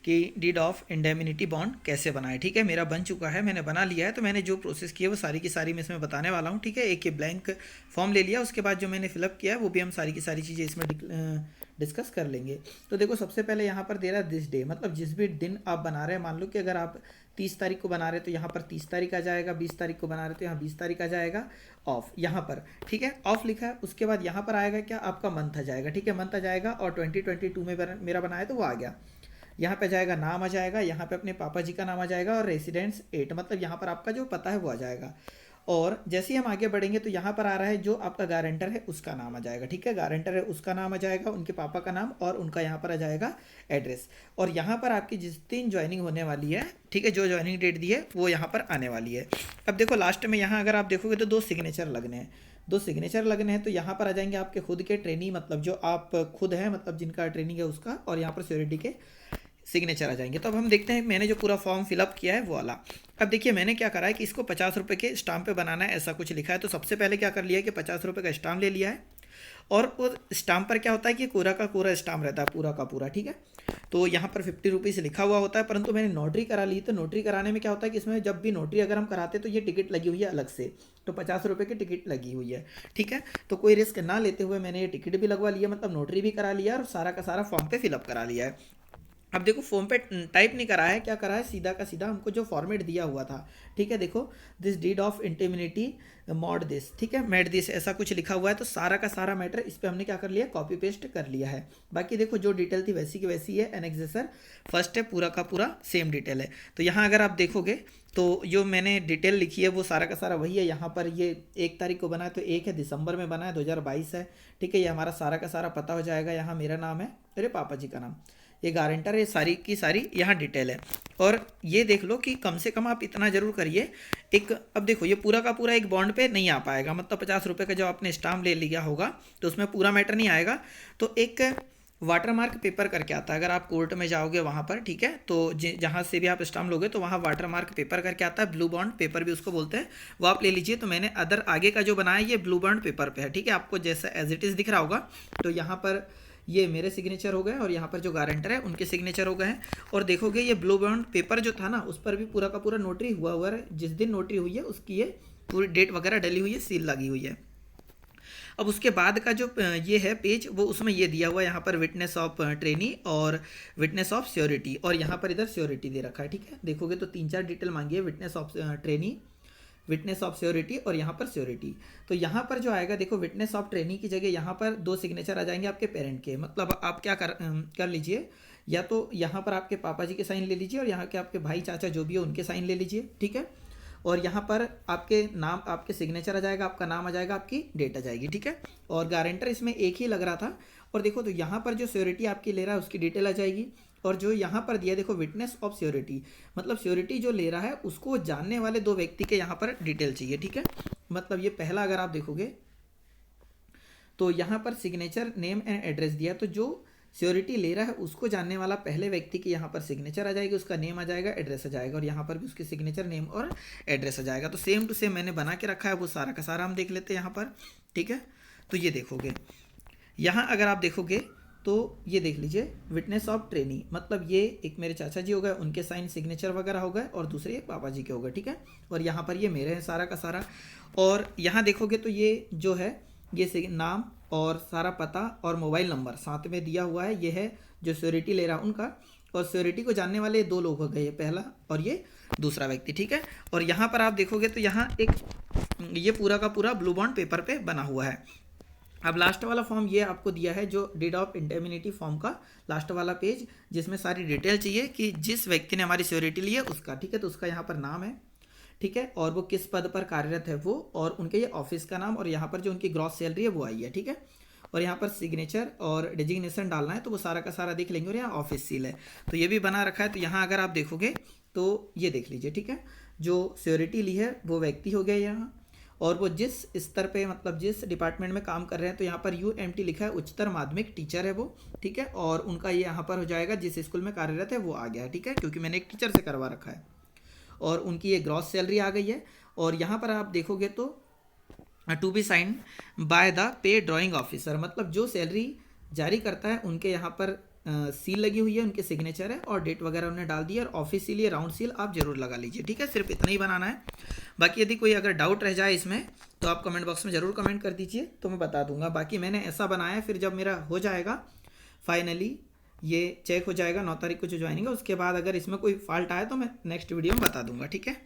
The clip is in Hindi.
कि डीड ऑफ इंडेमिनिटी बॉन्ड कैसे बनाए। ठीक है, मेरा बन चुका है, मैंने बना लिया है। तो मैंने जो प्रोसेस की है वो सारी की सारी मैं इसमें बताने वाला हूँ। ठीक है, एक ये ब्लैंक फॉर्म ले लिया, उसके बाद जो मैंने फिलअप किया है वो भी हम सारी की सारी चीज़ें इसमें डिस्कस कर लेंगे। तो देखो सबसे पहले यहाँ पर दे रहा है दिस डे, मतलब जिस भी दिन आप बना रहे हैं। मान लो कि अगर आप 30 तारीख को बना रहे तो यहाँ पर 30 तारीख आ जाएगा, 20 तारीख को बना रहे तो यहाँ 20 तारीख आ जाएगा। ऑफ यहाँ पर, ठीक है, ऑफ लिखा है। उसके बाद यहाँ पर आएगा क्या, आपका मंथ आ जाएगा। ठीक है, मंथ आ जाएगा और 2022 में मेरा बनाया तो वो आ गया। यहाँ पे जाएगा, नाम आ जाएगा, यहाँ पे अपने पापा जी का नाम आ जाएगा और रेसिडेंस 8, मतलब यहाँ पर आपका जो पता है वो आ जाएगा। और जैसे ही हम आगे बढ़ेंगे तो यहाँ पर आ रहा है जो आपका गारंटर है उसका नाम आ जाएगा। ठीक है, गारंटर है उसका नाम आ जाएगा, उनके पापा का नाम और उनका यहाँ पर आ जाएगा एड्रेस। और यहाँ पर आपकी जिस दिन ज्वाइनिंग होने वाली है, ठीक है, जो ज्वाइनिंग डेट दी है वो यहाँ पर आने वाली है। अब देखो लास्ट में यहाँ अगर आप देखोगे तो 2 सिग्नेचर लगने हैं, 2 सिग्नेचर लगने हैं। तो यहाँ पर आ जाएंगे आपके खुद के ट्रेनी, मतलब जो आप खुद हैं, मतलब जिनका ट्रेनिंग है उसका, और यहाँ पर सिक्योरिटी के सिग्नेचर आ जाएंगे। तो अब हम देखते हैं मैंने जो पूरा फॉर्म फिलअप किया है वो वाला। अब देखिए मैंने क्या करा है कि इसको 50 रुपये के स्टाम्प पे बनाना है, ऐसा कुछ लिखा है। तो सबसे पहले क्या कर लिया है कि 50 रुपये का स्टाम्प ले लिया है। और वो स्टाम्प पर क्या होता है कि पूरा का पूरा स्टाम्प रहता है, पूरा का पूरा। ठीक है, तो यहाँ पर 50 रुपीज़ लिखा हुआ होता है, परंतु मैंने नोटरी करा ली। तो नोटरी कराने में क्या होता है कि इसमें जब भी नोटरी अगर हम कराते तो ये टिकट लगी हुई है अलग से, तो 50 रुपये की टिकट लगी हुई है। ठीक है, तो कोई रिस्क ना लेते हुए मैंने ये टिकट भी लगवा लिया, मतलब नोटरी भी करा लिया और सारा का सारा फॉर्म पे फिलअप करा लिया है। अब देखो फॉर्म पे टाइप नहीं करा है, क्या करा है, सीधा का सीधा हमको जो फॉर्मेट दिया हुआ था। ठीक है, देखो दिस डीड ऑफ इंटिमिनिटी मॉड दिस, ठीक है, मेड दिस, ऐसा कुछ लिखा हुआ है। तो सारा का सारा मैटर इस पे हमने क्या कर लिया, कॉपी पेस्ट कर लिया है। बाकी देखो जो डिटेल थी वैसी की वैसी है, एनेक्सेसर फर्स्ट है, पूरा का पूरा सेम डिटेल है। तो यहाँ अगर आप देखोगे तो जो मैंने डिटेल लिखी है वो सारा का सारा वही है। यहाँ पर ये 1 तारीख को बना है तो 1 है, दिसंबर में बना है, 2022 है। ठीक है, ये हमारा सारा का सारा पता हो जाएगा। यहाँ मेरा नाम है, मेरे पापा जी का नाम, ये गारंटर है, सारी की सारी यहाँ डिटेल है। और ये देख लो कि कम से कम आप इतना जरूर करिए एक। अब देखो ये पूरा का पूरा एक बॉन्ड पे नहीं आ पाएगा, मतलब 50 रुपये का जो आपने स्टाम्प ले लिया होगा तो उसमें पूरा मैटर नहीं आएगा। तो एक वाटरमार्क पेपर करके आता है, अगर आप कोर्ट में जाओगे वहाँ पर, ठीक है, तो जहाँ से भी आप स्टाम्प लोगे तो वहाँ वाटरमार्क पेपर करके आता है, ब्लू बॉन्ड पेपर भी उसको बोलते हैं, वो आप ले लीजिए। तो मैंने अदर आगे का जो बनाया ये ब्लू बॉन्ड पेपर पे है। ठीक है, आपको जैसा एज इट इज़ दिख रहा होगा। तो यहाँ पर ये मेरे सिग्नेचर हो गए और यहाँ पर जो गारंटर है उनके सिग्नेचर हो गए हैं। और देखोगे ये ब्लू बॉन्ड पेपर जो था ना उस पर भी पूरा का पूरा नोटरी हुआ है, जिस दिन नोटरी हुई है उसकी ये पूरी डेट वगैरह डली हुई है, सील लगी हुई है। अब उसके बाद का जो ये है पेज, वो उसमें ये दिया हुआ है यहाँ पर विटनेस ऑफ ट्रेनी और विटनेस ऑफ श्योरिटी, और यहाँ पर इधर श्योरिटी दे रखा है। ठीक है, देखोगे तो 3-4 डिटेल मांगी है, witness of trainee, witness of surety और यहाँ पर श्योरिटी। तो यहाँ पर जो आएगा देखो विटनेस ऑफ ट्रेनी की जगह यहाँ पर 2 सिग्नेचर आ जाएंगे आपके पेरेंट के। मतलब आप क्या कर लीजिए, या तो यहाँ पर आपके पापा जी के साइन ले लीजिए और यहाँ के आपके भाई चाचा जो भी है उनके साइन ले लीजिए। ठीक है, और यहाँ पर आपके नाम, आपके सिग्नेचर आ जाएगा, आपका नाम आ जाएगा, आपकी डेट आ जाएगी। ठीक है, और गारंटर इसमें एक ही लग रहा था। और देखो तो यहाँ पर जो श्योरिटी आपकी ले रहा है उसकी डिटेल आ जाएगी। और जो यहाँ पर दिया देखो विटनेस ऑफ श्योरिटी, मतलब श्योरिटी जो ले रहा है उसको जानने वाले 2 व्यक्ति के यहाँ पर डिटेल चाहिए। ठीक है, मतलब ये पहला अगर आप देखोगे तो यहाँ पर सिग्नेचर, नेम एंड एड्रेस दिया, तो जो श्योरिटी ले रहा है उसको जानने वाला पहले व्यक्ति की यहाँ पर सिग्नेचर आ जाएगी, उसका नेम आ जाएगा, एड्रेस आ जाएगा, और यहाँ पर भी उसकी सिग्नेचर, नेम और एड्रेस आ जाएगा। तो सेम टू सेम मैंने बना के रखा है, वो सारा का सारा हम देख लेते हैं यहाँ पर। ठीक है, तो ये देखोगे यहाँ अगर आप देखोगे तो ये देख लीजिए विटनेस ऑफ ट्रेनी, मतलब ये एक मेरे चाचा जी हो गए, उनके साइन सिग्नेचर वगैरह हो गए, और दूसरे पापा जी के हो गए। ठीक है, और यहाँ पर ये मेरे हैं सारा का सारा। और यहाँ देखोगे तो ये जो है ये नाम और सारा पता और मोबाइल नंबर साथ में दिया हुआ है। ये है जो श्योरिटी ले रहा उनका, और श्योरिटी को जानने वाले 2 लोग हो गए, पहला और ये दूसरा व्यक्ति। ठीक है, और यहाँ पर आप देखोगे तो यहाँ एक ये पूरा का पूरा ब्लू बॉन्ड पेपर पे बना हुआ है। अब लास्ट वाला फॉर्म ये आपको दिया है जो डीड ऑफ इंडेमिनिटी फॉर्म का लास्ट वाला पेज, जिसमें सारी डिटेल चाहिए कि जिस व्यक्ति ने हमारी श्योरिटी ली है उसका। ठीक है, तो उसका यहाँ पर नाम है, ठीक है, और वो किस पद पर कार्यरत है वो, और उनके ये ऑफिस का नाम, और यहाँ पर जो उनकी ग्रॉस सैलरी है वो आई है। ठीक है, और यहाँ पर सिग्नेचर और डिजिग्नेशन डालना है, तो वो सारा का सारा देख लेंगे। और यहाँ ऑफिस सील है, तो ये भी बना रखा है। तो यहाँ अगर आप देखोगे तो ये देख लीजिए। ठीक है, जो श्योरिटी ली है वो व्यक्ति हो गया यहाँ, और वो जिस स्तर पे, मतलब जिस डिपार्टमेंट में काम कर रहे हैं, तो यहाँ पर UMT लिखा है, उच्चतर माध्यमिक टीचर है वो। ठीक है, और उनका ये यहाँ पर हो जाएगा जिस स्कूल में कार्यरत है वो आ गया है। ठीक है, क्योंकि मैंने एक टीचर से करवा रखा है, और उनकी ये ग्रॉस सैलरी आ गई है। और यहाँ पर आप देखोगे तो to be sign by the pay drawing officer, मतलब जो सैलरी जारी करता है उनके यहाँ पर सील लगी हुई है, उनके सिग्नेचर है और डेट वगैरह उन्होंने डाल दी है, और ऑफिशियली राउंड सील आप जरूर लगा लीजिए, ठीक है। सिर्फ इतना ही बनाना है। बाकी यदि कोई अगर डाउट रह जाए इसमें तो आप कमेंट बॉक्स में ज़रूर कमेंट कर दीजिए, तो मैं बता दूंगा। बाकी मैंने ऐसा बनाया है, फिर जब मेरा हो जाएगा फाइनली ये चेक हो जाएगा 9 तारीख को जो ज्वाइनिंग है, उसके बाद अगर इसमें कोई फॉल्ट आए तो मैं नेक्स्ट वीडियो में बता दूंगा, ठीक है।